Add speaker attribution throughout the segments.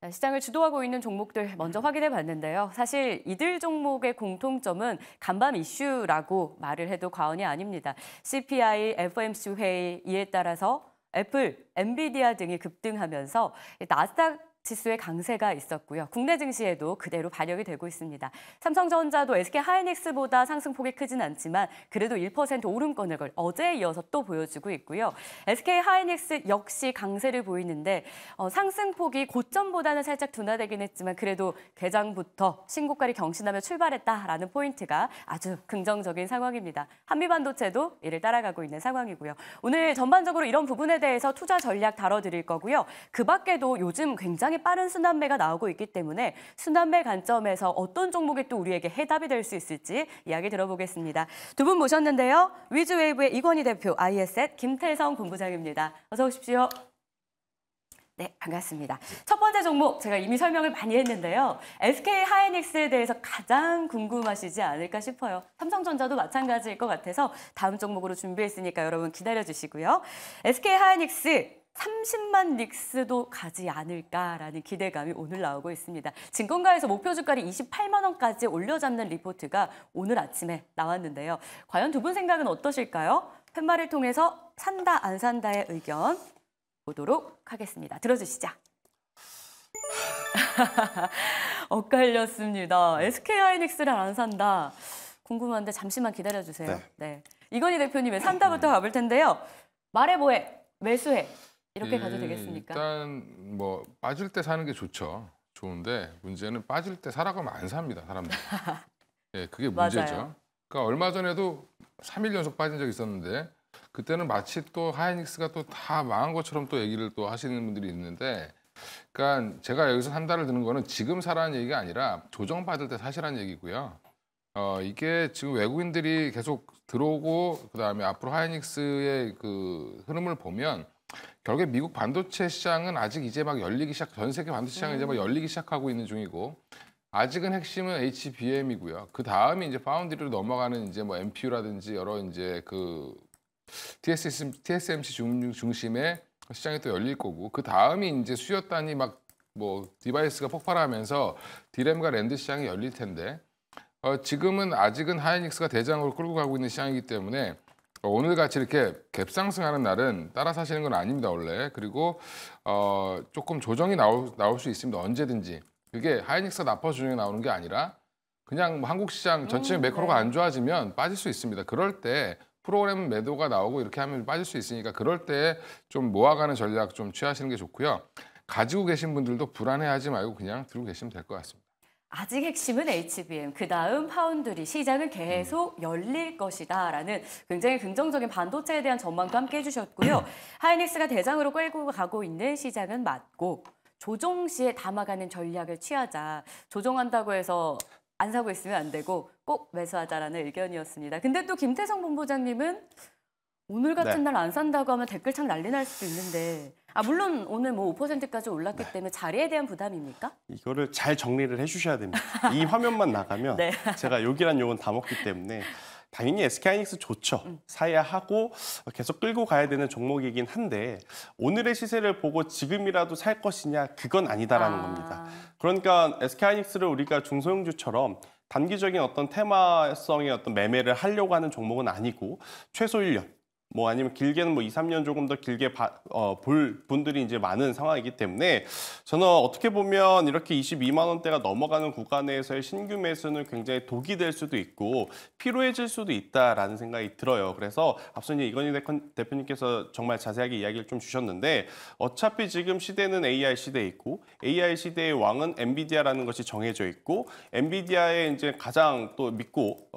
Speaker 1: 시장을 주도하고 있는 종목들 먼저 확인해 봤는데요. 사실 이들 종목의 공통점은 간밤 이슈라고 말을 해도 과언이 아닙니다. CPI, FOMC 회의, 이에 따라서 애플, 엔비디아 등이 급등하면서 나스닥 지수의 강세가 있었고요. 국내 증시에도 그대로 반영이 되고 있습니다. 삼성전자도 SK하이닉스보다 상승폭이 크진 않지만 그래도 1% 오름권을 어제에 이어서 또 보여주고 있고요. SK하이닉스 역시 강세를 보이는데 상승폭이 고점보다는 살짝 둔화되긴 했지만 그래도 개장부터 신고가를 경신하며 출발했다라는 포인트가 아주 긍정적인 상황입니다. 한미반도체도 이를 따라가고 있는 상황이고요. 오늘 전반적으로 이런 부분에 대해서 투자 전략 다뤄드릴 거고요. 그 밖에도 요즘 굉장히 빠른 순환매가 나오고 있기 때문에 순환매 관점에서 어떤 종목이 또 우리에게 해답이 될 수 있을지 이야기 들어보겠습니다. 두 분 모셨는데요. 위즈웨이브의 이건희 대표, IS앳 김태성 본부장입니다. 어서 오십시오. 네, 반갑습니다. 첫 번째 종목 제가 이미 설명을 많이 했는데요. SK하이닉스에 대해서 가장 궁금하시지 않을까 싶어요. 삼성전자도 마찬가지일 것 같아서 다음 종목으로 준비했으니까 여러분 기다려주시고요. SK하이닉스 30만 릭스도 가지 않을까라는 기대감이 오늘 나오고 있습니다. 증권가에서 목표 주가를 28만 원까지 올려잡는 리포트가 오늘 아침에 나왔는데요. 과연 두 분 생각은 어떠실까요? 팻말을 통해서 산다 안 산다의 의견 보도록 하겠습니다. 들어주시죠. 엇갈렸습니다. SK하이닉스를 안 산다. 궁금한데 잠시만 기다려주세요. 네. 이건희 대표님의 산다부터 가볼 텐데요. 말해 뭐해, 매수해. 이렇게 가도 되겠습니까?
Speaker 2: 일단 뭐 빠질 때 사는 게 좋은데 문제는 빠질 때 사라고 하면 안 삽니다, 사람들. 예, 그게 문제죠.
Speaker 1: 맞아요.
Speaker 2: 그러니까 얼마 전에도 3일 연속 빠진 적이 있었는데 그때는 마치 또 하이닉스가 또 다 망한 것처럼 또 얘기를 또 하시는 분들이 있는데, 그러니까 제가 여기서 산다를 드는 거는 지금 사라는 얘기가 아니라 조정받을 때 사시라는 얘기고요. 이게 지금 외국인들이 계속 들어오고 그다음에 앞으로 하이닉스의 그 흐름을 보면 결국에 미국 반도체 시장은 아직 이제 막 전 세계 반도체 시장은 이제 막 열리기 시작하고 있는 중이고, 아직은 핵심은 HBM이고요. 그 다음에 이제 파운드리로 넘어가는 이제 뭐 MPU라든지 여러 이제 그 TSMC 중심의 시장이 또 열릴 거고, 그 다음이 이제 수요단이 막 뭐 디바이스가 폭발하면서 디램과 랜드 시장이 열릴 텐데, 지금은 아직은 하이닉스가 대장으로 끌고 가고 있는 시장이기 때문에 오늘 같이 이렇게 갭상승하는 날은 따라 사시는 건 아닙니다, 원래. 그리고 조금 조정이 나올 수 있습니다, 언제든지. 그게 하이닉스가 나빠 조정이 나오는 게 아니라 그냥 뭐 한국 시장 전체의 매크로가 안 좋아지면 빠질 수 있습니다. 그럴 때 프로그램 매도가 나오고 이렇게 하면 빠질 수 있으니까 그럴 때 좀 모아가는 전략 좀 취하시는 게 좋고요. 가지고 계신 분들도 불안해하지 말고 그냥 들고 계시면 될 것 같습니다.
Speaker 1: 아직 핵심은 HBM, 그다음 파운드리, 시장은 계속 열릴 것이다라는 굉장히 긍정적인 반도체에 대한 전망도 함께 해주셨고요. 하이닉스가 대장으로 끌고 가고 있는 시장은 맞고 조정 시에 담아가는 전략을 취하자. 조정한다고 해서 안 사고 있으면 안 되고 꼭 매수하자라는 의견이었습니다. 근데 또 김태성 본부장님은 오늘 같은 날 안 산다고 하면 댓글창 난리 날 수도 있는데, 물론 오늘 뭐 5%까지 올랐기 때문에 자리에 대한 부담입니까?
Speaker 3: 이거를 잘 정리를 해주셔야 됩니다. 이 화면만 나가면 제가 욕이란 욕은 다 먹기 때문에 당연히 SK하이닉스 좋죠. 사야 하고 계속 끌고 가야 되는 종목이긴 한데 오늘의 시세를 보고 지금이라도 살 것이냐, 그건 아니다라는 겁니다. 그러니까 SK하이닉스를 우리가 중소형주처럼 단기적인 어떤 테마성의 어떤 매매를 하려고 하는 종목은 아니고 최소 1년, 뭐 아니면 길게는 뭐 2, 3년 조금 더 길게 볼 분들이 이제 많은 상황이기 때문에 저는 어떻게 보면 이렇게 22만 원대가 넘어가는 구간에서의 신규 매수는 굉장히 독이 될 수도 있고 피로해질 수도 있다라는 생각이 들어요. 그래서 앞서 이제 이건희 대표님께서 정말 자세하게 이야기를 좀 주셨는데, 어차피 지금 시대는 AI 시대에 있고 AI 시대의 왕은 엔비디아라는 것이 정해져 있고, 엔비디아에 이제 가장 또 믿고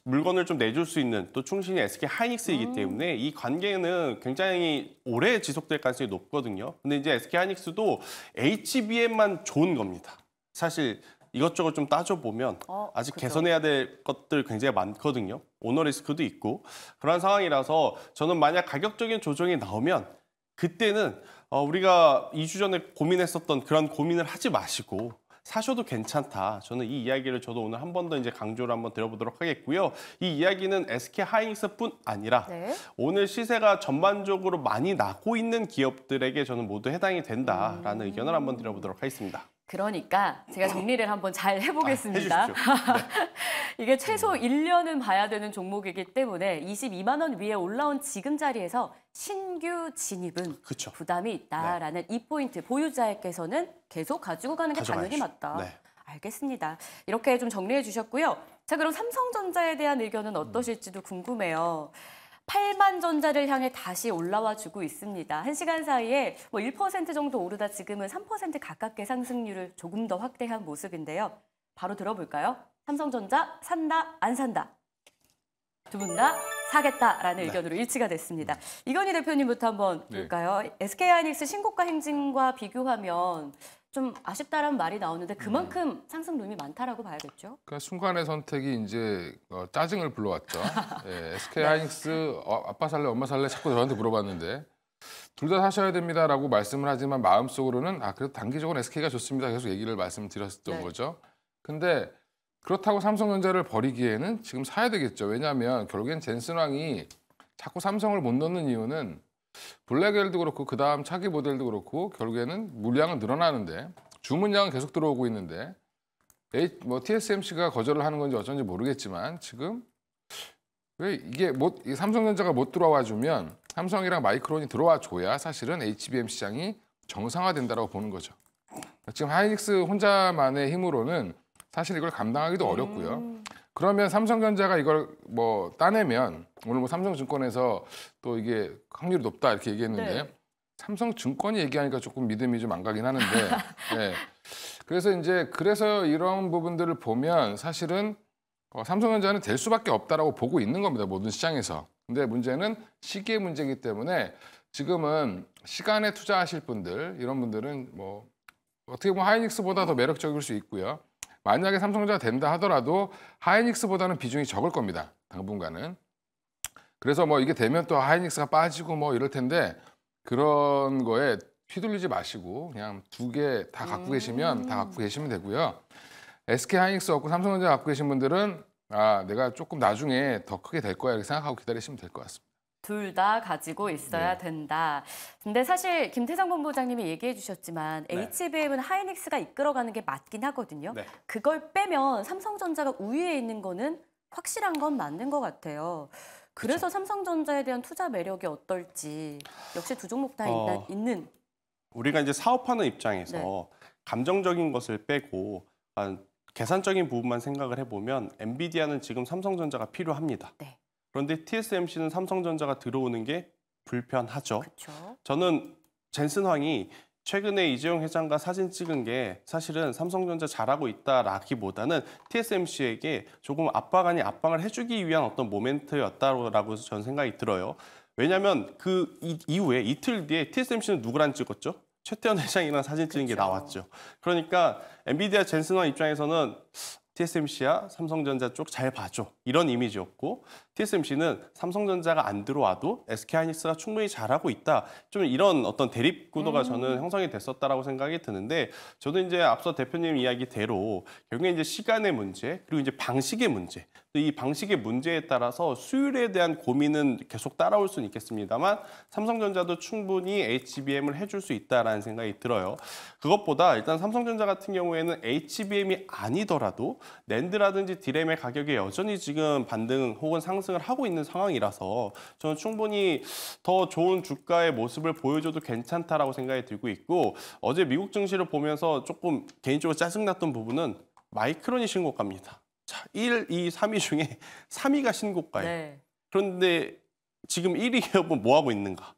Speaker 3: 물건을 좀 내줄 수 있는 또 충신이 SK하이닉스이기 때문에 이 관계는 굉장히 오래 지속될 가능성이 높거든요. 근데 이제 SK하이닉스도 HBM만 좋은 겁니다. 사실 이것저것 좀 따져보면 아직
Speaker 1: 그렇죠.
Speaker 3: 개선해야 될 것들 굉장히 많거든요. 오너 리스크도 있고 그런 상황이라서 저는 만약 가격적인 조정이 나오면 그때는 우리가 2주 전에 고민했었던 그런 고민을 하지 마시고 사셔도 괜찮다. 저는 이 이야기를 저도 오늘 한 번 더 이제 강조를 한번 드려보도록 하겠고요. 이 이야기는 SK 하이닉스뿐 아니라
Speaker 1: 네.
Speaker 3: 오늘 시세가 전반적으로 많이 나고 있는 기업들에게 저는 모두 해당이 된다라는 의견을 한번 드려보도록 하겠습니다.
Speaker 1: 그러니까 제가 정리를 한번 잘 해보겠습니다.
Speaker 3: 해주십시오.
Speaker 1: 이게 최소 1년은 봐야 되는 종목이기 때문에 22만 원 위에 올라온 지금 자리에서 신규 진입은
Speaker 3: 그쵸.
Speaker 1: 부담이 있다라는 이 포인트 보유자에게서는 계속 가지고 가는 게 당연히
Speaker 3: 가져가야죠.
Speaker 1: 맞다.
Speaker 3: 네.
Speaker 1: 알겠습니다. 이렇게 좀 정리해 주셨고요. 자, 그럼 삼성전자에 대한 의견은 어떠실지도 궁금해요. 8만 전자를 향해 다시 올라와 주고 있습니다. 1시간 사이에 뭐 1% 정도 오르다 지금은 3% 가깝게 상승률을 조금 더 확대한 모습인데요. 바로 들어볼까요? 삼성전자 산다, 안 산다? 두 분 다 사겠다라는 의견으로 일치가 됐습니다. 이건희 대표님부터 한번 볼까요? SK하이닉스 신고가 행진과 비교하면 좀 아쉽다라는 말이 나오는데 그만큼 상승룸이 많다라고 봐야겠죠?
Speaker 2: 그러니까 순간의 선택이 이제 짜증을 불러왔죠. 예, SK 하이닉스 아빠 살래 엄마 살래 자꾸 저한테 물어봤는데 둘 다 사셔야 됩니다라고 말씀을 하지만 마음속으로는 그래도 단기적으로 SK가 좋습니다. 계속 얘기를 말씀드렸던
Speaker 1: 네.
Speaker 2: 거죠. 근데 그렇다고 삼성전자를 버리기에는 지금 사야 되겠죠. 왜냐하면 결국엔 젠슨왕이 자꾸 삼성을 못 넣는 이유는 블랙엘도 그렇고 그다음 차기 모델도 그렇고 결국에는 물량은 늘어나는데 주문량은 계속 들어오고 있는데 TSMC가 거절을 하는 건지 어쩐지 모르겠지만 지금 왜 이게 이 삼성전자가 못 들어와 주면 삼성이랑 마이크론이 들어와 줘야 사실은 HBM 시장이 정상화된다라고 보는 거죠. 지금 하이닉스 혼자만의 힘으로는 사실 이걸 감당하기도 어렵고요. 그러면 삼성전자가 이걸 뭐 따내면 오늘 뭐 삼성증권에서 또 이게 확률이 높다 이렇게 얘기했는데
Speaker 1: 네.
Speaker 2: 삼성증권이 얘기하니까 조금 믿음이 좀 안 가긴 하는데 네. 그래서 이런 부분들을 보면 사실은 삼성전자는 될 수밖에 없다라고 보고 있는 겁니다. 모든 시장에서. 근데 문제는 시기의 문제이기 때문에 지금은 시간에 투자하실 분들 이런 분들은 뭐 어떻게 보면 하이닉스보다 더 매력적일 수 있고요. 만약에 삼성전자가 된다 하더라도 하이닉스보다는 비중이 적을 겁니다. 당분간은. 그래서 뭐 이게 되면 또 하이닉스가 빠지고 뭐 이럴 텐데 그런 거에 휘둘리지 마시고 그냥 두 개 다 갖고 계시면 다 갖고 계시면 되고요. SK 하이닉스 없고 삼성전자 갖고 계신 분들은 내가 조금 나중에 더 크게 될 거야 이렇게 생각하고 기다리시면 될 것 같습니다.
Speaker 1: 둘 다 가지고 있어야 된다. 근데 사실 김태성 본부장님이 얘기해 주셨지만 HBM은 하이닉스가 이끌어가는 게 맞긴 하거든요.
Speaker 3: 네.
Speaker 1: 그걸 빼면 삼성전자가 우위에 있는 거는 확실한 건 맞는 것 같아요. 그래서 삼성전자에 대한 투자 매력이 어떨지 역시 두 종목 다 있는.
Speaker 3: 우리가 이제 사업하는 입장에서 감정적인 것을 빼고 계산적인 부분만 생각을 해보면 엔비디아는 지금 삼성전자가 필요합니다.
Speaker 1: 네.
Speaker 3: 그런데 TSMC는 삼성전자가 들어오는 게 불편하죠.
Speaker 1: 그렇죠.
Speaker 3: 저는 젠슨 황이 최근에 이재용 회장과 사진 찍은 게 사실은 삼성전자 잘하고 있다라기보다는 TSMC에게 조금 압박 아닌 압박을 해주기 위한 어떤 모멘트였다라고 저는 생각이 들어요. 왜냐하면 그 이후에 이틀 뒤에 TSMC는 누구랑 찍었죠? 최태원 회장이랑 사진 찍은 게 나왔죠. 그러니까 엔비디아 젠슨 황 입장에서는 TSMC야 삼성전자 쪽 잘 봐줘 이런 이미지였고 TSMC는 삼성전자가 안 들어와도 SK하이닉스가 충분히 잘하고 있다. 좀 이런 어떤 대립 구도가 저는 형성이 됐었다라고 생각이 드는데 저도 이제 앞서 대표님 이야기대로 결국에 이제 시간의 문제 그리고 이제 방식의 문제 이 방식의 문제에 따라서 수율에 대한 고민은 계속 따라올 수는 있겠습니다만 삼성전자도 충분히 HBM을 해줄 수 있다라는 생각이 들어요. 그것보다 일단 삼성전자 같은 경우에는 HBM이 아니더라도 낸드라든지 디램의 가격이 여전히 지금 반등 혹은 상승을 하고 있는 상황이라서 저는 충분히 더 좋은 주가의 모습을 보여줘도 괜찮다라고 생각이 들고 있고 어제 미국 증시를 보면서 조금 개인적으로 짜증났던 부분은 마이크론이 신고가입니다. 자, 1, 2, 3위 중에 3위가 신고가예요.
Speaker 1: 네.
Speaker 3: 그런데 지금 1위 기업은 뭐 하고 있는가?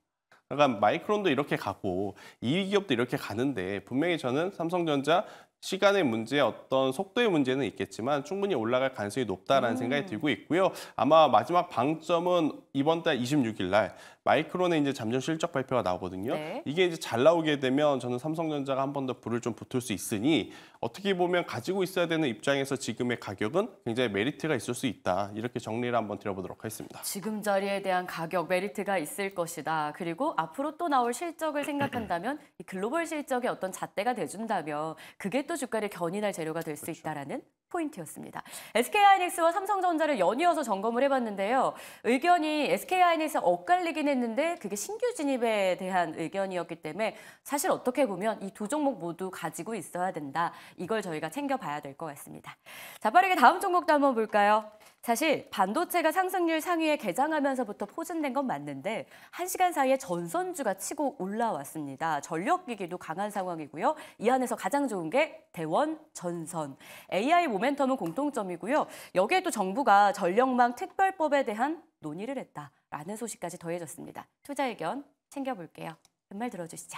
Speaker 3: 그러니까 마이크론도 이렇게 가고 2위 기업도 이렇게 가는데 분명히 저는 삼성전자 시간의 문제, 어떤 속도의 문제는 있겠지만 충분히 올라갈 가능성이 높다라는 생각이 들고 있고요. 아마 마지막 방점은 이번 달 26일 날 마이크론의 이제 잠정 실적 발표가 나오거든요.
Speaker 1: 네.
Speaker 3: 이게 이제 잘 나오게 되면 저는 삼성전자가 한 번 더 불을 좀 붙을 수 있으니 어떻게 보면 가지고 있어야 되는 입장에서 지금의 가격은 굉장히 메리트가 있을 수 있다. 이렇게 정리를 한번 드려보도록 하겠습니다.
Speaker 1: 지금 자리에 대한 가격 메리트가 있을 것이다. 그리고 앞으로 또 나올 실적을 생각한다면 이 글로벌 실적의 어떤 잣대가 돼준다면 그게 또 또 주가를 견인할 재료가 될 수 있다라는 포인트였습니다. SK하이닉스와 삼성전자를 연이어서 점검을 해봤는데요. 의견이 SK하이닉스 엇갈리긴 했는데 그게 신규 진입에 대한 의견이었기 때문에 사실 어떻게 보면 이 두 종목 모두 가지고 있어야 된다. 이걸 저희가 챙겨봐야 될 것 같습니다. 자, 빠르게 다음 종목도 한번 볼까요? 사실 반도체가 상승률 상위에 개장하면서부터 포진된 건 맞는데 1시간 사이에 전선주가 치고 올라왔습니다. 전력기기도 강한 상황이고요. 이 안에서 가장 좋은 게 대원전선. AI 모멘텀은 공통점이고요. 여기에 또 정부가 전력망 특별법에 대한 논의를 했다라는 소식까지 더해졌습니다. 투자 의견 챙겨볼게요. 말 들어주시죠.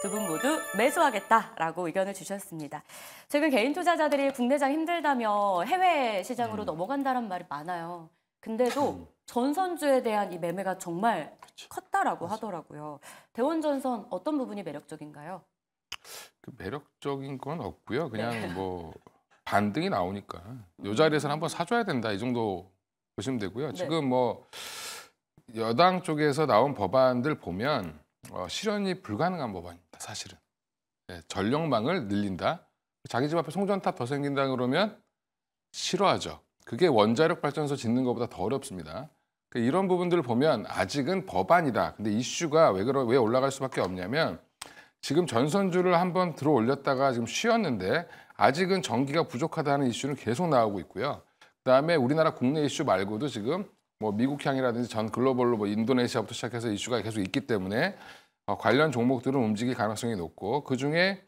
Speaker 1: 두 분 모두 매수하겠다라고 의견을 주셨습니다. 최근 개인 투자자들이 국내장 힘들다며 해외 시장으로 넘어간다는 말이 많아요. 근데도 전선주에 대한 이 매매가 정말 컸다라고 하더라고요. 대원전선 어떤 부분이 매력적인가요?
Speaker 2: 그 매력적인 건 없고요. 그냥 뭐 반등이 나오니까 이 자리에서는 한번 사줘야 된다 이 정도 보시면 되고요. 지금 뭐 여당 쪽에서 나온 법안들 보면 실현이 불가능한 법안입니다. 사실은 전력망을 늘린다. 자기 집 앞에 송전탑 더 생긴다 그러면 싫어하죠. 그게 원자력 발전소 짓는 것보다 더 어렵습니다. 이런 부분들을 보면 아직은 법안이다. 근데 이슈가 왜 올라갈 수밖에 없냐면 지금 전선주를 한번 들어 올렸다가 지금 쉬었는데 아직은 전기가 부족하다는 이슈는 계속 나오고 있고요. 그다음에 우리나라 국내 이슈 말고도 지금 뭐 미국향이라든지 전 글로벌로 뭐 인도네시아부터 시작해서 이슈가 계속 있기 때문에 관련 종목들은 움직일 가능성이 높고 그중에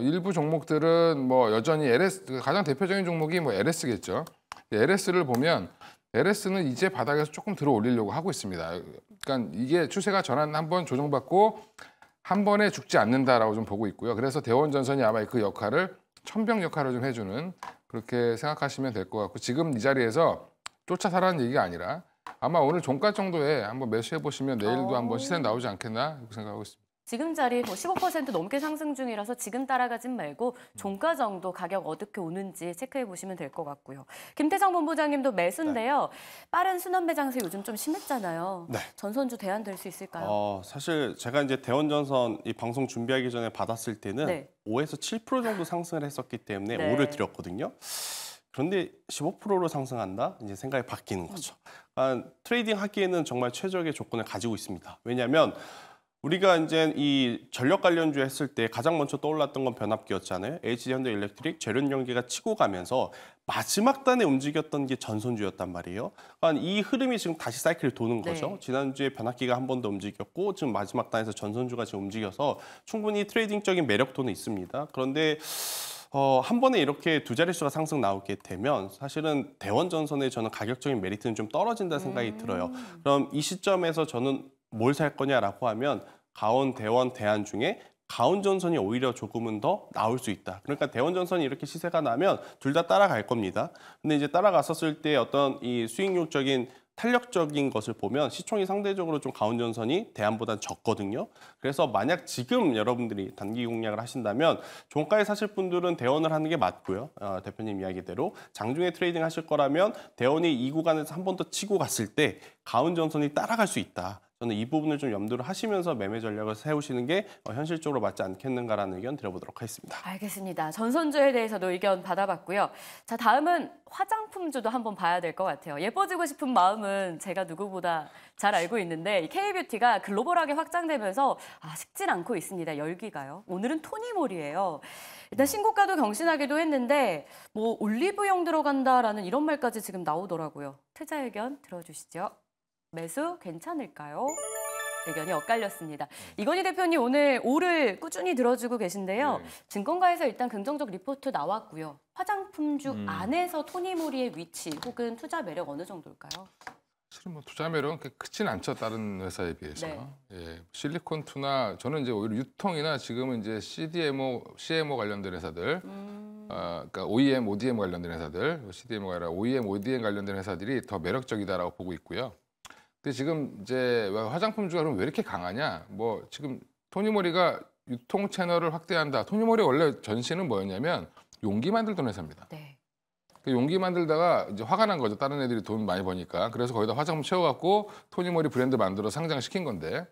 Speaker 2: 일부 종목들은 뭐 여전히 LS 가장 대표적인 종목이 뭐 LS겠죠. LS를 보면 LS는 이제 바닥에서 조금 들어 올리려고 하고 있습니다. 그러니까 이게 추세가 전환 한번 조정받고 한 번에 죽지 않는다라고 좀 보고 있고요. 그래서 대원전선이 아마 그 역할을 천병 역할을 좀 해주는 그렇게 생각하시면 될 것 같고 지금 이 자리에서 쫓아사라는 얘기가 아니라 아마 오늘 종가 정도에 한번 매수해 보시면 내일도 한번 시세 나오지 않겠나 이렇게 생각하고 있습니다.
Speaker 1: 지금 자리 뭐 15% 넘게 상승 중이라서 지금 따라가진 말고 종가 정도 가격 어떻게 오는지 체크해 보시면 될 것 같고요. 김태성 본부장님도 매수인데요. 빠른 순환 매장세 요즘 좀 심했잖아요. 전선주 대안될 수 있을까요?
Speaker 3: 사실 제가 이제 대원전선 이 방송 준비하기 전에 받았을 때는 5에서 7% 정도 상승을 했었기 때문에 5를 드렸거든요. 그런데 15%로 상승한다? 이제 생각이 바뀌는 거죠. 그러니까 트레이딩 하기에는 정말 최적의 조건을 가지고 있습니다. 왜냐하면 우리가 이제 이 전력 관련주 했을 때 가장 먼저 떠올랐던 건 변압기였잖아요. HD현대일렉트릭, 재련연기가 치고 가면서 마지막 단에 움직였던 게 전선주였단 말이에요. 그러니까 이 흐름이 지금 다시 사이클을 도는 거죠. 지난주에 변압기가 한 번 더 움직였고 지금 마지막 단에서 전선주가 지금 움직여서 충분히 트레이딩적인 매력도는 있습니다. 그런데 한 번에 이렇게 두 자릿수가 상승 나오게 되면 사실은 대원전선의 저는 가격적인 메리트는 좀 떨어진다 생각이 들어요. 그럼 이 시점에서 저는 뭘 살 거냐라고 하면 가온, 대원, 대안 중에 가온전선이 오히려 조금은 더 나올 수 있다. 그러니까 대원전선이 이렇게 시세가 나면 둘 다 따라갈 겁니다. 근데 이제 따라갔었을 때 어떤 이 수익률적인 탄력적인 것을 보면 시총이 상대적으로 좀 가온전선이 대안보다는 적거든요. 그래서 만약 지금 여러분들이 단기 공략을 하신다면 종가에 사실 분들은 대원을 하는 게 맞고요. 대표님 이야기대로 장중에 트레이딩 하실 거라면 대원이 이 구간에서 한 번 더 치고 갔을 때 가온전선이 따라갈 수 있다. 저는 이 부분을 좀 염두를 하시면서 매매 전략을 세우시는 게 현실적으로 맞지 않겠는가라는 의견 드려보도록 하겠습니다.
Speaker 1: 알겠습니다. 전선주에 대해서도 의견 받아봤고요. 자, 다음은 화장품주도 한번 봐야 될 것 같아요. 예뻐지고 싶은 마음은 제가 누구보다 잘 알고 있는데 이 K뷰티가 글로벌하게 확장되면서 식질 않고 있습니다. 열기가요. 오늘은 토니몰이에요. 일단 신고가도 경신하기도 했는데 뭐 올리브영 들어간다라는 이런 말까지 지금 나오더라고요. 투자 의견 들어주시죠. 매수 괜찮을까요? 의견이 엇갈렸습니다. 이건희 대표님 오늘 5를 꾸준히 들어주고 계신데요. 증권가에서 일단 긍정적 리포트 나왔고요. 화장품주 안에서 토니모리의 위치 혹은 투자 매력 어느 정도일까요?
Speaker 2: 사실은 뭐 투자 매력은 그렇게 크진 않죠. 다른 회사에 비해서. 실리콘투나 저는 이제 오히려 유통이나 지금은 이제 CDMO, CMO 관련된 회사들, 그러니까 OEM, ODM 관련된 회사들, CDMO가 아니라 OEM, ODM 관련된 회사들이 더 매력적이다라고 보고 있고요. 근데 지금 이제 화장품주가 그럼 왜 이렇게 강하냐? 뭐 지금 토니모리가 유통 채널을 확대한다. 토니모리 원래 전신은 뭐였냐면 용기 만들던 회사입니다. 그 용기 만들다가 이제 화가 난 거죠. 다른 애들이 돈 많이 버니까. 그래서 거기다 화장품 채워갖고 토니모리 브랜드 만들어 상장시킨 건데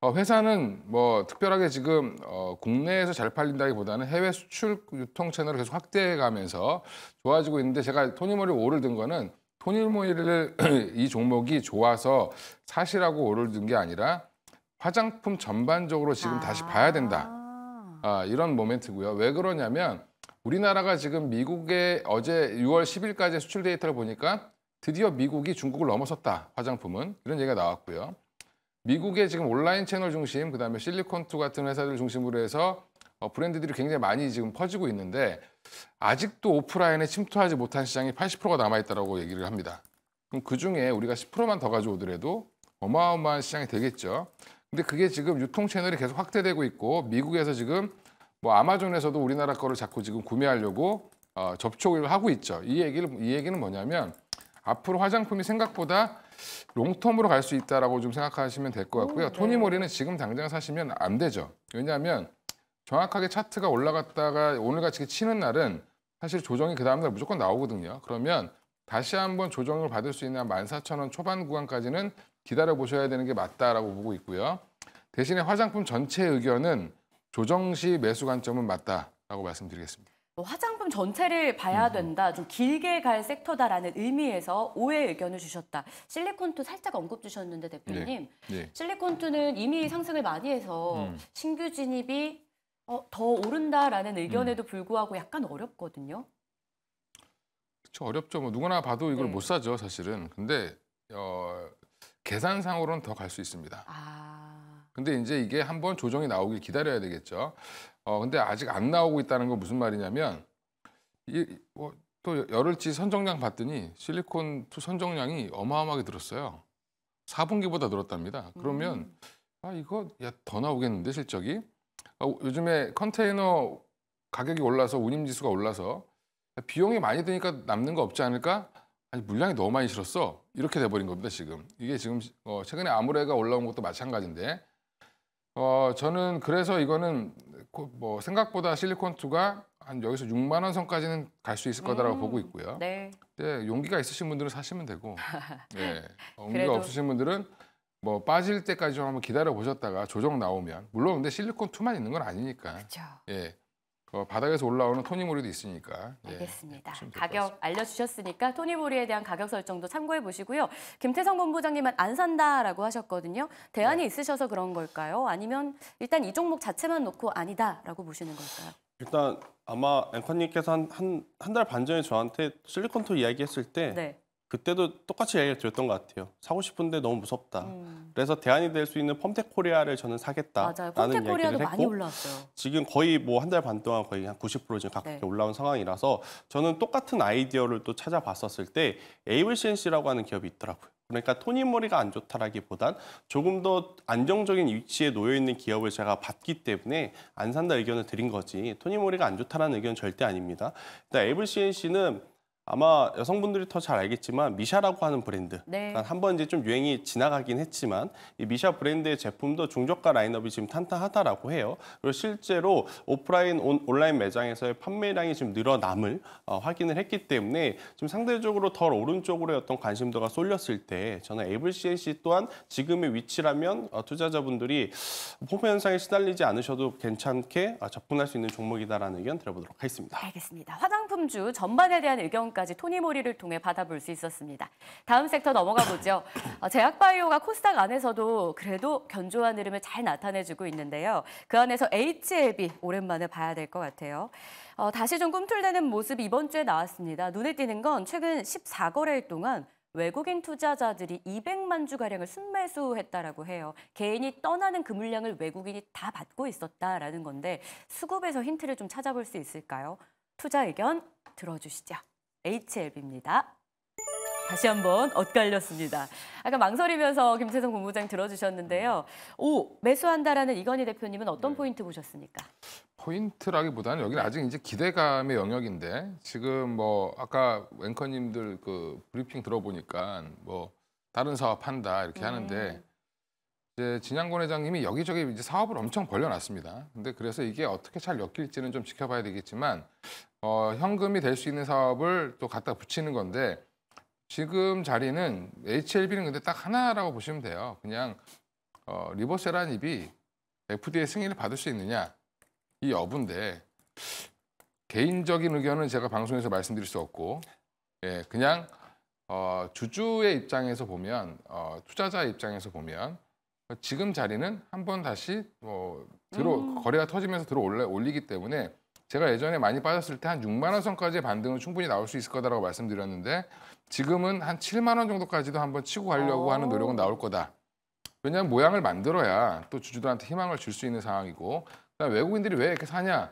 Speaker 2: 회사는 뭐 특별하게 지금 국내에서 잘 팔린다기보다는 해외 수출 유통 채널을 계속 확대해가면서 좋아지고 있는데 제가 토니모리 5를 든 거는 토니모리를 이 종목이 좋아서 사시라고 5를 든 게 아니라 화장품 전반적으로 지금 다시 봐야 된다. 이런 모멘트고요. 왜 그러냐면 우리나라가 지금 미국에 어제 6월 10일까지 수출 데이터를 보니까 드디어 미국이 중국을 넘어섰다. 화장품은 이런 얘기가 나왔고요. 미국의 지금 온라인 채널 중심, 그다음에 실리콘투 같은 회사들 중심으로 해서 브랜드들이 굉장히 많이 지금 퍼지고 있는데 아직도 오프라인에 침투하지 못한 시장이 80%가 남아있다고 얘기를 합니다. 그럼 그중에 우리가 10%만 더 가져오더라도 어마어마한 시장이 되겠죠. 근데 그게 지금 유통 채널이 계속 확대되고 있고 미국에서 지금 뭐 아마존에서도 우리나라 거를 자꾸 지금 구매하려고 접촉을 하고 있죠. 이 얘기는 뭐냐면 앞으로 화장품이 생각보다 롱텀으로 갈 수 있다라고 좀 생각하시면 될 것 같고요.
Speaker 1: 네.
Speaker 2: 토니모리는 지금 당장 사시면 안 되죠. 왜냐하면 정확하게 차트가 올라갔다가 오늘같이 치는 날은 사실 조정이 그 다음날 무조건 나오거든요. 그러면 다시 한번 조정을 받을 수 있는 14,000원 초반 구간까지는 기다려 보셔야 되는 게 맞다라고 보고 있고요. 대신에 화장품 전체 의견은 조정 시 매수 관점은 맞다라고 말씀드리겠습니다.
Speaker 1: 화장품 전체를 봐야 된다, 좀 길게 갈 섹터다라는 의미에서 오해 의견을 주셨다. 실리콘투 살짝 언급 주셨는데 대표님,
Speaker 2: 네.
Speaker 1: 실리콘투는 이미 상승을 많이 해서 신규 진입이 더 오른다라는 의견에도 불구하고 약간 어렵거든요.
Speaker 2: 그렇죠. 어렵죠. 뭐 누구나 봐도 이걸
Speaker 1: 네.
Speaker 2: 못 사죠, 사실은. 근데 계산상으로는 더 갈 수 있습니다. 근데 이제 이게 한번 조정이 나오길 기다려야 되겠죠. 근데 아직 안 나오고 있다는 건 무슨 말이냐면 또 열흘치 선정량 봤더니 실리콘2 선정량이 어마어마하게 늘었어요. 4분기보다 늘었답니다. 그러면 이거 더 나오겠는데 실적이? 요즘에 컨테이너 가격이 올라서 운임지수가 올라서 비용이 많이 드니까 남는 거 없지 않을까? 아니 물량이 너무 많이 실었어. 이렇게 돼버린 겁니다 지금. 이게 지금 최근에 아무레가 올라온 것도 마찬가지인데 저는 그래서 이거는 뭐 생각보다 실리콘2가 한 여기서 6만 원 선까지는 갈 수 있을 거다라고 보고 있고요.
Speaker 1: 네.
Speaker 2: 네, 용기가 있으신 분들은 사시면 되고, 네, 용기가
Speaker 1: 그래도...
Speaker 2: 없으신 분들은 뭐 빠질 때까지 좀 한번 기다려 보셨다가 조정 나오면 물론 근데 실리콘2만 있는 건 아니니까.
Speaker 1: 그렇죠.
Speaker 2: 예. 바닥에서 올라오는 토니모리도 있으니까.
Speaker 1: 알겠습니다.
Speaker 2: 예,
Speaker 1: 가격 알려주셨으니까 토니모리에 대한 가격 설정도 참고해 보시고요. 김태성 본부장님은 안 산다라고 하셨거든요. 대안이 있으셔서 그런 걸까요? 아니면 일단 이 종목 자체만 놓고 아니다라고 보시는 걸까요?
Speaker 3: 일단 아마 앵커님께서 한 달 반 전에 저한테 실리콘투 이야기했을 때
Speaker 1: 네.
Speaker 3: 그때도 똑같이 이야기를 드렸던 것 같아요. 사고 싶은데 너무 무섭다. 그래서 대안이 될 수 있는 펌텍 코리아를 저는 사겠다라는
Speaker 1: 맞아요. 펌텍
Speaker 3: 이야기를
Speaker 1: 코리아도
Speaker 3: 했고
Speaker 1: 많이 올라왔어요.
Speaker 3: 지금 거의 뭐 한 달 반 동안 거의 한 90% 지금 가깝게
Speaker 1: 네.
Speaker 3: 올라온 상황이라서 저는 똑같은 아이디어를 또 찾아봤었을 때 에이블 CNC라고 하는 기업이 있더라고요. 그러니까 토니모리가 안 좋다라기보단 조금 더 안정적인 위치에 놓여 있는 기업을 제가 봤기 때문에 안 산다 의견을 드린 거지 토니모리가 안 좋다라는 의견은 절대 아닙니다. 일단 에이블 CNC는 아마 여성분들이 더 잘 알겠지만 미샤라고 하는 브랜드.
Speaker 1: 네.
Speaker 3: 그러니까 한번 이제 좀 유행이 지나가긴 했지만 이 미샤 브랜드의 제품도 중저가 라인업이 지금 탄탄하다라고 해요. 그리고 실제로 오프라인 온라인 매장에서의 판매량이 지금 늘어남을 확인을 했기 때문에 지금 상대적으로 덜 오른쪽으로의 어떤 관심도가 쏠렸을 때 저는 에이블 CNC 또한 지금의 위치라면 투자자분들이 포모 현상에 시달리지 않으셔도 괜찮게 접근할 수 있는 종목이다라는 의견 드려보도록 하겠습니다.
Speaker 1: 알겠습니다. 화장품주 전반에 대한 의견까지 토니모리를 통해 받아볼 수 있었습니다. 다음 섹터 넘어가 보죠. 제약바이오가 코스닥 안에서도 그래도 견조한 흐름을 잘 나타내주고 있는데요. 그 안에서 HLB 오랜만에 봐야 될 것 같아요. 다시 좀 꿈틀대는 모습이 이번 주에 나왔습니다. 눈에 띄는 건 최근 14거래일 동안 외국인 투자자들이 200만 주가량을 순매수했다라고 해요. 개인이 떠나는 그 물량을 외국인이 다 받고 있었다라는 건데 수급에서 힌트를 좀 찾아볼 수 있을까요? 투자 의견 들어주시죠. HLB입니다. 다시 한번 엇갈렸습니다. 아까 망설이면서 김태성 본부장 들어주셨는데요. 매수한다라는 이건희 대표님은 어떤 포인트 보셨습니까?
Speaker 2: 포인트라기보다는 여기는 아직 이제 기대감의 영역인데 지금 뭐 아까 앵커님들 그 브리핑 들어보니까 뭐 다른 사업 한다 이렇게 하는데 이제 진양권 회장님이 여기저기 이제 사업을 엄청 벌려놨습니다. 근데 그래서 이게 어떻게 잘 엮일지는 좀 지켜봐야 되겠지만 현금이 될 수 있는 사업을 또 갖다 붙이는 건데 지금 자리는 HLB는 근데 딱 하나라고 보시면 돼요. 그냥 리보세라닙이 FDA 승인을 받을 수 있느냐 이 여부인데 개인적인 의견은 제가 방송에서 말씀드릴 수 없고 예, 그냥 주주의 입장에서 보면 투자자 입장에서 보면 지금 자리는 한번 다시 거래가 터지면서 들어 올리기 때문에 제가 예전에 많이 빠졌을 때 한 6만 원 선까지의 반등은 충분히 나올 수 있을 거다라고 말씀드렸는데 지금은 한 7만 원 정도까지도 한번 치고 가려고 하는 노력은 나올 거다. 왜냐하면 모양을 만들어야 또 주주들한테 희망을 줄 수 있는 상황이고 그다음에 외국인들이 왜 이렇게 사냐?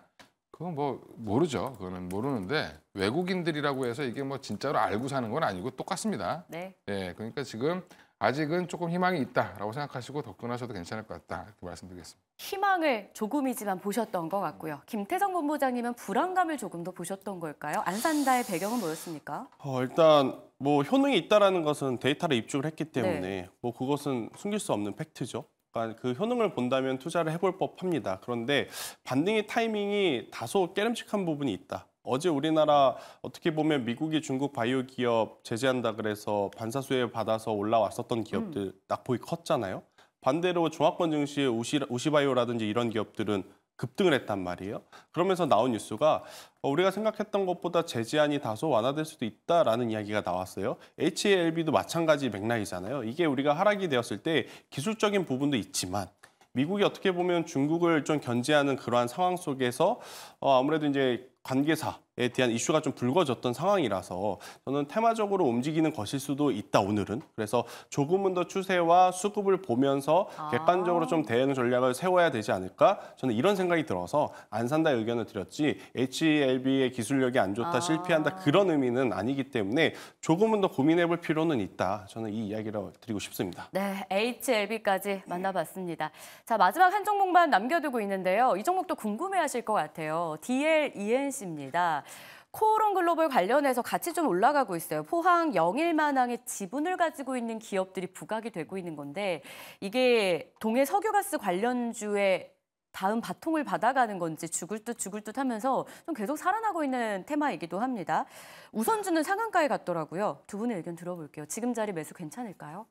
Speaker 2: 그건 뭐 모르죠. 그거는 모르는데 외국인들이라고 해서 이게 뭐 진짜로 알고 사는 건 아니고 똑같습니다.
Speaker 1: 네.
Speaker 2: 예, 그러니까 지금 아직은 조금 희망이 있다라고 생각하시고 접근하셔도 괜찮을 것 같다 이렇게 말씀드리겠습니다.
Speaker 1: 희망을 조금이지만 보셨던 것 같고요. 김태성 본부장님은 불안감을 조금 더 보셨던 걸까요? 안 산다의 배경은 뭐였습니까?
Speaker 3: 일단 뭐 효능이 있다라는 것은 데이터를 입증을 했기 때문에
Speaker 1: 네.
Speaker 3: 뭐 그것은 숨길 수 없는 팩트죠. 그러니까 그 효능을 본다면 투자를 해볼 법합니다. 그런데 반등의 타이밍이 다소 깨름칙한 부분이 있다. 어제 우리나라 어떻게 보면 미국이 중국 바이오 기업 제재한다 그래서 반사수혜 받아서 올라왔었던 기업들 낙폭이 컸잖아요. 반대로 종합권 증시의 우시바이오라든지 이런 기업들은 급등을 했단 말이에요. 그러면서 나온 뉴스가 우리가 생각했던 것보다 제재안이 다소 완화될 수도 있다라는 이야기가 나왔어요. HALB도 마찬가지 맥락이잖아요. 이게 우리가 하락이 되었을 때 기술적인 부분도 있지만 미국이 어떻게 보면 중국을 좀 견제하는 그러한 상황 속에서 아무래도 이제 관계사에 대한 이슈가 좀 불거졌던 상황이라서 저는 테마적으로 움직이는 것일 수도 있다, 오늘은. 그래서 조금은 더 추세와 수급을 보면서 객관적으로 좀 대응 전략을 세워야 되지 않을까? 저는 이런 생각이 들어서 안 산다 의견을 드렸지 HLB의 기술력이 안 좋다, 실패한다 그런 의미는 아니기 때문에 조금은 더 고민해 볼 필요는 있다. 저는 이 이야기를 드리고 싶습니다.
Speaker 1: 네, HLB까지 만나봤습니다. 자, 마지막 한 종목만 남겨두고 있는데요. 이 종목도 궁금해하실 것 같아요. DLENC입니다. 코오롱 글로벌 관련해서 같이 좀 올라가고 있어요. 포항 영일만항의 지분을 가지고 있는 기업들이 부각이 되고 있는 건데 이게 동해 석유가스 관련주의 다음 바통을 받아가는 건지 죽을 듯 하면서 좀 계속 살아나고 있는 테마이기도 합니다. 우선주는 상한가에 갔더라고요. 두 분의 의견 들어볼게요. 지금 자리 매수 괜찮을까요?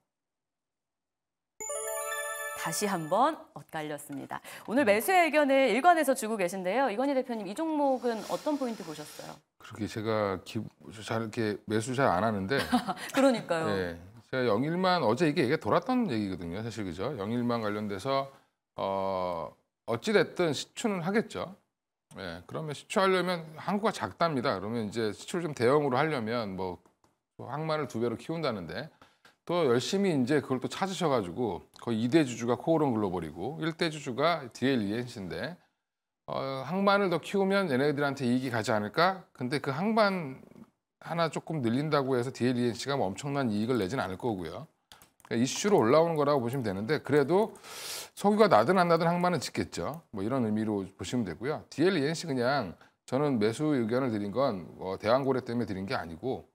Speaker 1: 다시 한번 엇갈렸습니다. 오늘 매수의 의견을 일관해서 주고 계신데요. 이건희 대표님, 이 종목은 어떤 포인트 보셨어요?
Speaker 2: 그렇게 제가 잘 이렇게 매수 잘 안 하는데
Speaker 1: 그러니까요.
Speaker 2: 예, 제가 영일만 어제 이게 얘기가 돌았던 얘기거든요. 사실 그죠? 영일만 관련돼서 어찌 됐든 시추는 하겠죠. 예, 그러면 시추하려면 항구가 작답니다. 그러면 이제 시추를 좀 대형으로 하려면 뭐 항만을 2배로 키운다는데 또 열심히 이제 그걸 또 찾으셔가지고 거의 2대 주주가 코오롱 글로벌이고 1대 주주가 DLENC인데 항만을 더 키우면 얘네들한테 이익이 가지 않을까? 근데 그 항만 하나 조금 늘린다고 해서 DLENC가 뭐 엄청난 이익을 내진 않을 거고요. 그러니까 이슈로 올라오는 거라고 보시면 되는데 그래도 석유가 나든 안 나든 항만은 짓겠죠. 뭐 이런 의미로 보시면 되고요. DLENC 그냥 저는 매수 의견을 드린 건 대왕고래 때문에 드린 게 아니고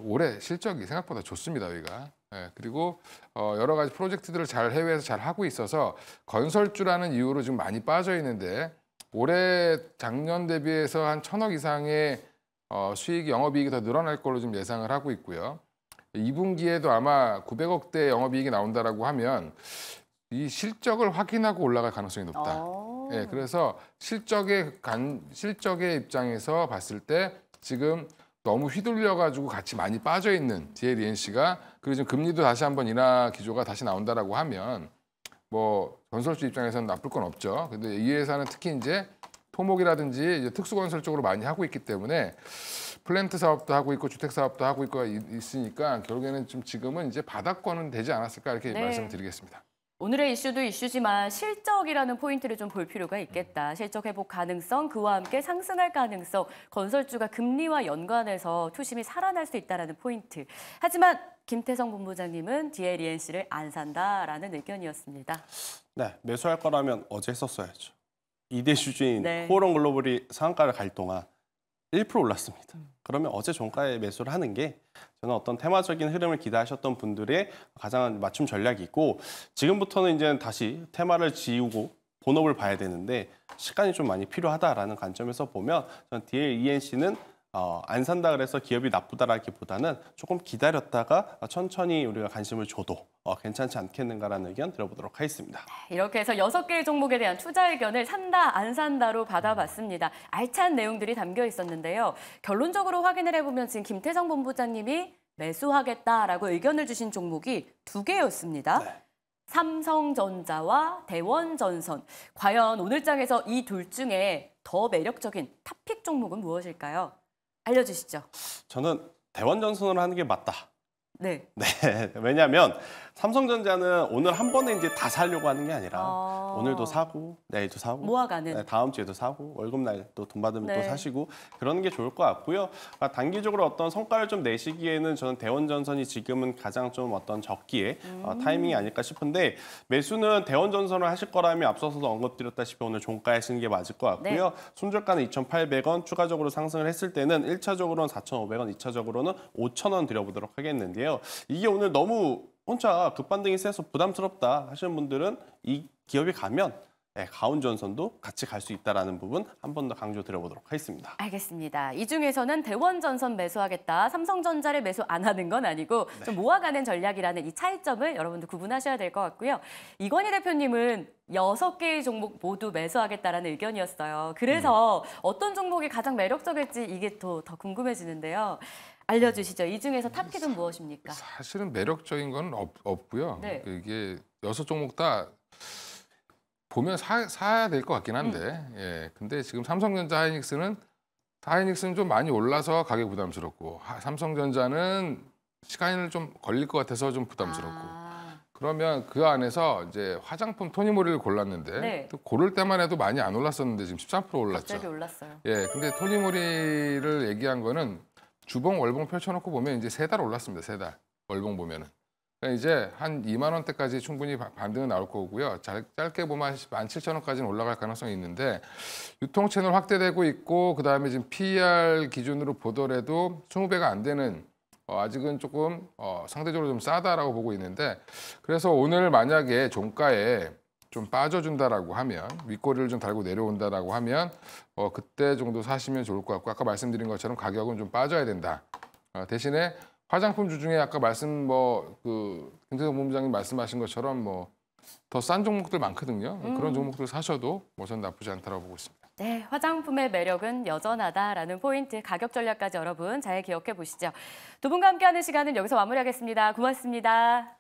Speaker 2: 올해 실적이 생각보다 좋습니다, 여기가. 예, 그리고 여러 가지 프로젝트들을 잘 해외에서 잘 하고 있어서 건설주라는 이유로 지금 많이 빠져 있는데 올해 작년 대비해서 한 1,000억 이상의 수익, 영업이익이 더 늘어날 걸로 좀 예상을 하고 있고요. 2분기에도 아마 900억대 영업이익이 나온다라고 하면 이 실적을 확인하고 올라갈 가능성이 높다. 예, 그래서 실적의 입장에서 봤을 때 지금 너무 휘둘려가지고 같이 많이 빠져 있는 DLENC가 그리고 지금 금리도 다시 한번 인하 기조가 다시 나온다라고 하면 뭐 건설주 입장에서는 나쁠 건 없죠. 근데 이 회사는 특히 이제 토목이라든지 이제 특수건설 쪽으로 많이 하고 있기 때문에 플랜트 사업도 하고 있고 주택 사업도 하고 있으니까 결국에는 좀 지금은 이제 바닥권은 되지 않았을까 이렇게 말씀드리겠습니다.
Speaker 1: 오늘의 이슈도 이슈지만 실적이라는 포인트를 좀 볼 필요가 있겠다. 실적 회복 가능성, 그와 함께 상승할 가능성, 건설주가 금리와 연관해서 투심이 살아날 수 있다는 포인트. 하지만 김태성 본부장님은 DLENC를 안 산다라는 의견이었습니다.
Speaker 3: 네, 매수할 거라면 어제 했었어야죠. 2대 주주인 코오롱 글로벌이 상한가를 갈 동안 1% 올랐습니다. 그러면 어제 종가에 매수를 하는 게 저는 어떤 테마적인 흐름을 기대하셨던 분들의 가장 맞춤 전략이고 지금부터는 이제 다시 테마를 지우고 본업을 봐야 되는데 시간이 좀 많이 필요하다라는 관점에서 보면 저는 DLENC는 안 산다 그래서 기업이 나쁘다라기보다는 조금 기다렸다가 천천히 우리가 관심을 줘도 괜찮지 않겠는가라는 의견 들어보도록 하겠습니다.
Speaker 1: 이렇게 해서 6개의 종목에 대한 투자 의견을 산다, 안 산다로 받아봤습니다. 알찬 내용들이 담겨 있었는데요. 결론적으로 확인을 해보면 지금 김태성 본부장님이 매수하겠다라고 의견을 주신 종목이 2개였습니다.
Speaker 3: 네.
Speaker 1: 삼성전자와 대원전선. 과연 오늘 장에서 이 둘 중에 더 매력적인 탑픽 종목은 무엇일까요? 알려주시죠.
Speaker 3: 저는 대원전선으로 하는 게 맞다.
Speaker 1: 네.
Speaker 3: 네, 왜냐하면 삼성전자는 오늘 한 번에 이제 다 사려고 하는 게 아니라 오늘도 사고 내일도 사고
Speaker 1: 모아가는.
Speaker 3: 네, 다음 주에도 사고 월급날 또 돈 받으면
Speaker 1: 네.
Speaker 3: 또 사시고 그러는 게 좋을 것 같고요. 단기적으로 어떤 성과를 좀 내시기에는 저는 대원전선이 지금은 가장 좀 어떤 적기에 타이밍이 아닐까 싶은데 매수는 대원전선을 하실 거라면 앞서서도 언급드렸다시피 오늘 종가에 하시는 게 맞을 것 같고요.
Speaker 1: 네.
Speaker 3: 손절가는 2,800원 추가적으로 상승을 했을 때는 1차적으로는 4,500원, 2차적으로는 5,000원 드려보도록 하겠는데요. 이게 오늘 너무 혼자 급반등이 세서 부담스럽다 하시는 분들은 이 기업이 가면 가온전선도 같이 갈 수 있다는 부분 한 번 더 강조 드려보도록 하겠습니다.
Speaker 1: 알겠습니다. 이 중에서는 대원전선 매수하겠다, 삼성전자를 매수 안 하는 건 아니고 좀 모아가는 전략이라는 이 차이점을 여러분들 구분하셔야 될 것 같고요. 이건희 대표님은 6개의 종목 모두 매수하겠다라는 의견이었어요. 그래서 어떤 종목이 가장 매력적일지 이게 더 궁금해지는데요. 알려주시죠. 이 중에서 탑픽은 무엇입니까?
Speaker 2: 사실은 매력적인 건 없고요.
Speaker 1: 네.
Speaker 2: 이게 6종목 다 보면 사야 될 것 같긴 한데, 예. 근데 지금 삼성전자, 하이닉스는 좀 많이 올라서 가격 부담스럽고, 삼성전자는 시간이 좀 걸릴 것 같아서 좀 부담스럽고. 그러면 그 안에서 이제 화장품 토니모리를 골랐는데,
Speaker 1: 네.
Speaker 2: 또 고를 때만 해도 많이 안 올랐었는데 지금 13% 올랐죠.
Speaker 1: 갑자기 올랐어요.
Speaker 2: 예. 근데 토니모리를 얘기한 거는 주봉, 월봉 펼쳐놓고 보면 이제 3달 올랐습니다. 3달. 월봉 보면은. 그러니까 이제 한 2만 원대까지 충분히 반등은 나올 거고요. 짧게 보면 17,000원까지는 올라갈 가능성이 있는데 유통 채널 확대되고 있고 그다음에 지금 PER 기준으로 보더라도 20배가 안 되는 아직은 조금 상대적으로 좀 싸다라고 보고 있는데 그래서 오늘 만약에 종가에 좀 빠져준다라고 하면 윗꼬리를 좀 달고 내려온다라고 하면 그때 정도 사시면 좋을 것 같고 아까 말씀드린 것처럼 가격은 좀 빠져야 된다. 대신에 화장품주 중에 아까 김태성 본부장님 말씀하신 것처럼 더 싼 종목들 많거든요. 그런 종목들 사셔도 전 나쁘지 않다고 보고 있습니다.
Speaker 1: 네, 화장품의 매력은 여전하다라는 포인트, 가격 전략까지 여러분 잘 기억해 보시죠. 두 분과 함께하는 시간은 여기서 마무리하겠습니다. 고맙습니다.